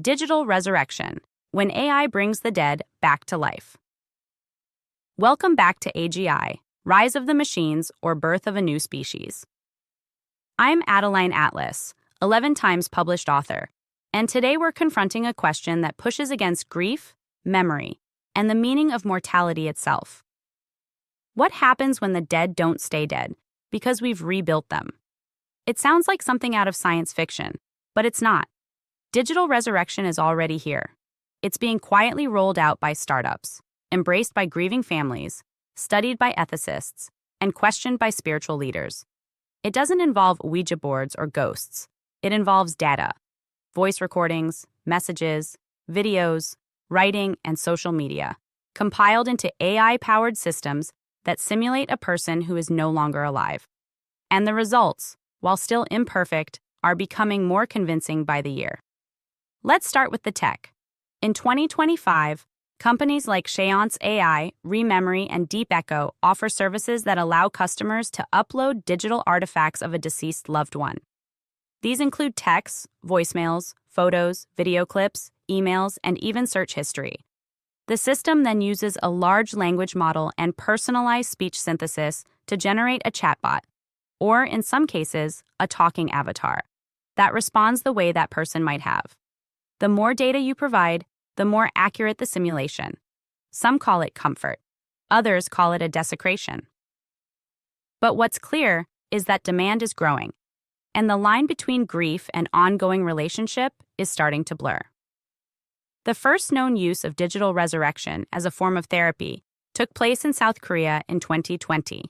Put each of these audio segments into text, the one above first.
Digital resurrection, when AI brings the dead back to life. Welcome back to AGI, Rise of the Machines or Birth of a New Species. I'm Adeline Atlas, 11 times published author, and today we're confronting a question that pushes against grief, memory, and the meaning of mortality itself. What happens when the dead don't stay dead because we've rebuilt them? It sounds like something out of science fiction, but it's not. Digital resurrection is already here. It's being quietly rolled out by startups, embraced by grieving families, studied by ethicists, and questioned by spiritual leaders. It doesn't involve Ouija boards or ghosts. It involves data, voice recordings, messages, videos, writing, and social media, compiled into AI-powered systems that simulate a person who is no longer alive. And the results, while still imperfect, are becoming more convincing by the year. Let's start with the tech. In 2025, companies like Seance AI, Rememory, and DeepEcho offer services that allow customers to upload digital artifacts of a deceased loved one. These include texts, voicemails, photos, video clips, emails, and even search history. The system then uses a large language model and personalized speech synthesis to generate a chatbot, or in some cases, a talking avatar, that responds the way that person might have. The more data you provide, the more accurate the simulation. Some call it comfort. Others call it a desecration. But what's clear is that demand is growing, and the line between grief and ongoing relationship is starting to blur. The first known use of digital resurrection as a form of therapy took place in South Korea in 2020,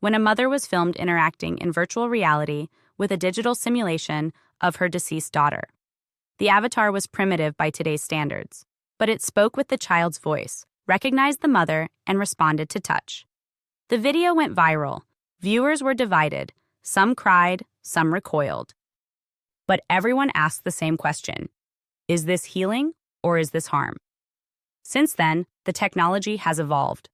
when a mother was filmed interacting in virtual reality with a digital simulation of her deceased daughter. The avatar was primitive by today's standards, but it spoke with the child's voice, recognized the mother, and responded to touch. The video went viral. Viewers were divided. Some cried, some recoiled. But everyone asked the same question: is this healing or is this harm? Since then, the technology has evolved.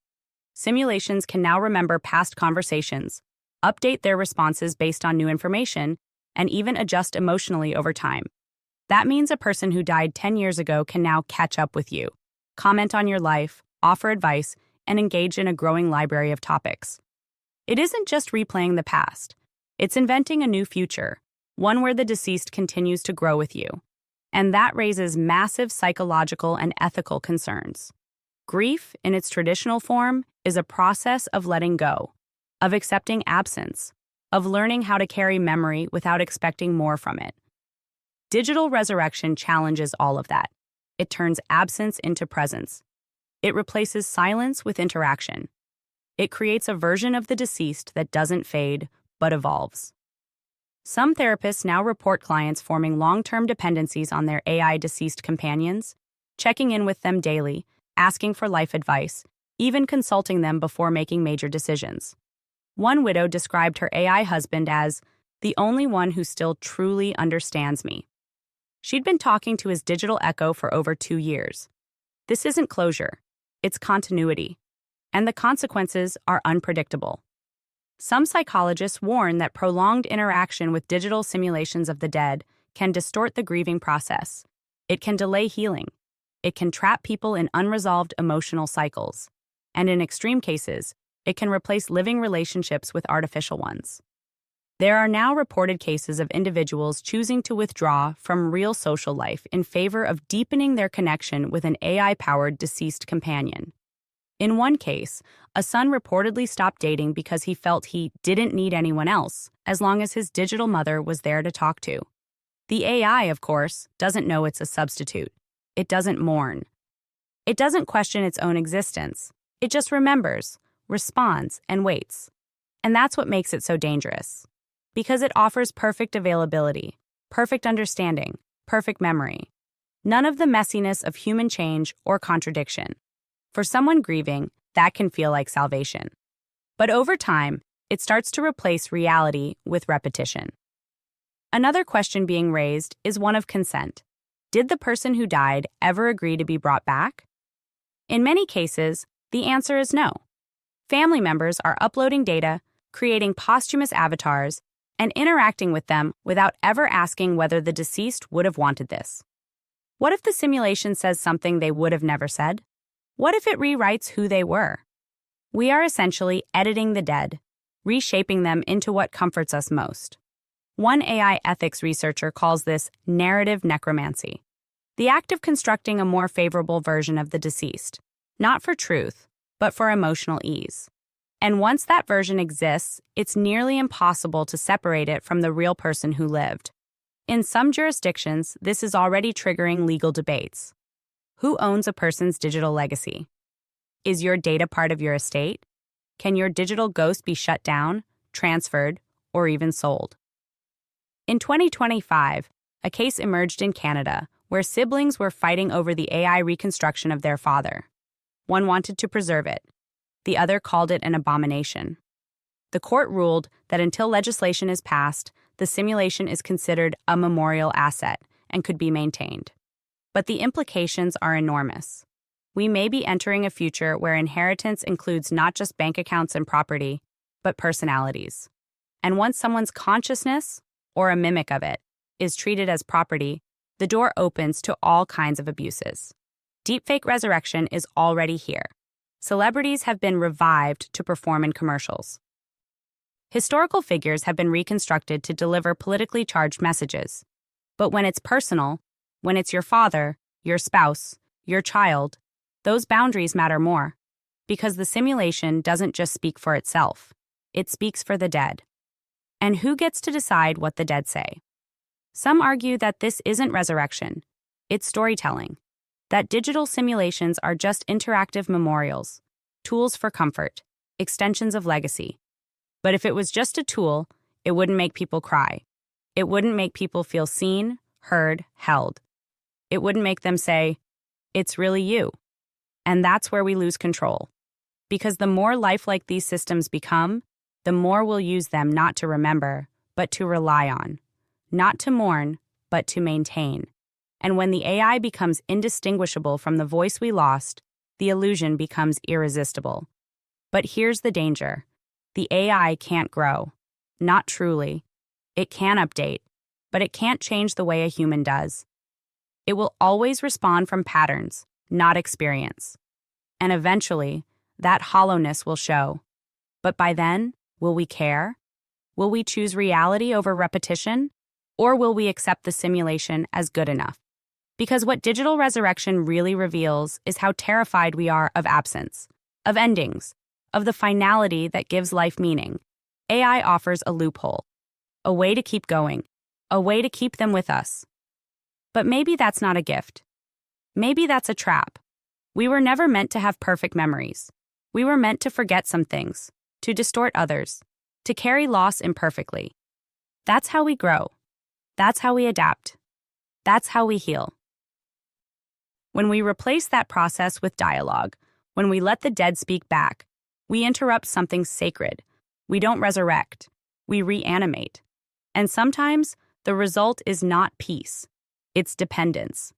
Simulations can now remember past conversations, update their responses based on new information, and even adjust emotionally over time. That means a person who died 10 years ago can now catch up with you, comment on your life, offer advice, and engage in a growing library of topics. It isn't just replaying the past. It's inventing a new future, one where the deceased continues to grow with you. And that raises massive psychological and ethical concerns. Grief, in its traditional form, is a process of letting go, of accepting absence, of learning how to carry memory without expecting more from it. Digital resurrection challenges all of that. It turns absence into presence. It replaces silence with interaction. It creates a version of the deceased that doesn't fade, but evolves. Some therapists now report clients forming long-term dependencies on their AI deceased companions, checking in with them daily, asking for life advice, even consulting them before making major decisions. One widow described her AI husband as the only one who still truly understands me. She'd been talking to his digital echo for over 2 years. This isn't closure, it's continuity, and the consequences are unpredictable. Some psychologists warn that prolonged interaction with digital simulations of the dead can distort the grieving process. It can delay healing. It can trap people in unresolved emotional cycles. And in extreme cases, it can replace living relationships with artificial ones. There are now reported cases of individuals choosing to withdraw from real social life in favor of deepening their connection with an AI-powered deceased companion. In one case, a son reportedly stopped dating because he felt he didn't need anyone else, as long as his digital mother was there to talk to. The AI, of course, doesn't know it's a substitute. It doesn't mourn. It doesn't question its own existence. It just remembers, responds, and waits. And that's what makes it so dangerous. Because it offers perfect availability, perfect understanding, perfect memory. None of the messiness of human change or contradiction. For someone grieving, that can feel like salvation. But over time, it starts to replace reality with repetition. Another question being raised is one of consent. Did the person who died ever agree to be brought back? In many cases, the answer is no. Family members are uploading data, creating posthumous avatars, and interacting with them without ever asking whether the deceased would have wanted this. What if the simulation says something they would have never said? What if it rewrites who they were? We are essentially editing the dead, reshaping them into what comforts us most. One AI ethics researcher calls this narrative necromancy, the act of constructing a more favorable version of the deceased, not for truth, but for emotional ease. And once that version exists, it's nearly impossible to separate it from the real person who lived. In some jurisdictions, this is already triggering legal debates. Who owns a person's digital legacy? Is your data part of your estate? Can your digital ghost be shut down, transferred, or even sold? In 2025, a case emerged in Canada where siblings were fighting over the AI reconstruction of their father. One wanted to preserve it. The other called it an abomination. The court ruled that until legislation is passed, the simulation is considered a memorial asset and could be maintained. But the implications are enormous. We may be entering a future where inheritance includes not just bank accounts and property, but personalities. And once someone's consciousness, or a mimic of it, is treated as property, the door opens to all kinds of abuses. Deepfake resurrection is already here. Celebrities have been revived to perform in commercials. Historical figures have been reconstructed to deliver politically charged messages. But when it's personal, when it's your father, your spouse, your child, those boundaries matter more. Because the simulation doesn't just speak for itself, it speaks for the dead. And who gets to decide what the dead say? Some argue that this isn't resurrection, it's storytelling. That digital simulations are just interactive memorials, tools for comfort, extensions of legacy. But if it was just a tool, it wouldn't make people cry. It wouldn't make people feel seen, heard, held. It wouldn't make them say, "It's really you." And that's where we lose control. Because the more lifelike these systems become, the more we'll use them not to remember, but to rely on. Not to mourn, but to maintain. And when the AI becomes indistinguishable from the voice we lost, the illusion becomes irresistible. But here's the danger. The AI can't grow. Not truly. It can update, but it can't change the way a human does. It will always respond from patterns, not experience. And eventually, that hollowness will show. But by then, will we care? Will we choose reality over repetition? Or will we accept the simulation as good enough? Because what digital resurrection really reveals is how terrified we are of absence, of endings, of the finality that gives life meaning. AI offers a loophole, a way to keep going, a way to keep them with us. But maybe that's not a gift. Maybe that's a trap. We were never meant to have perfect memories. We were meant to forget some things, to distort others, to carry loss imperfectly. That's how we grow. That's how we adapt. That's how we heal. When we replace that process with dialogue, when we let the dead speak back, we interrupt something sacred. We don't resurrect. We reanimate. And sometimes the result is not peace. It's dependence.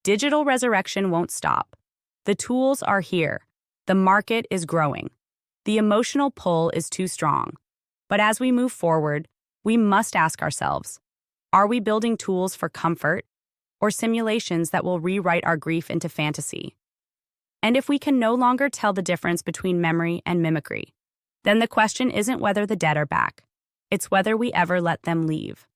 Digital resurrection won't stop. The tools are here. The market is growing. The emotional pull is too strong. But as we move forward, we must ask ourselves, are we building tools for comfort or simulations that will rewrite our grief into fantasy? And if we can no longer tell the difference between memory and mimicry, then the question isn't whether the dead are back. It's whether we ever let them leave.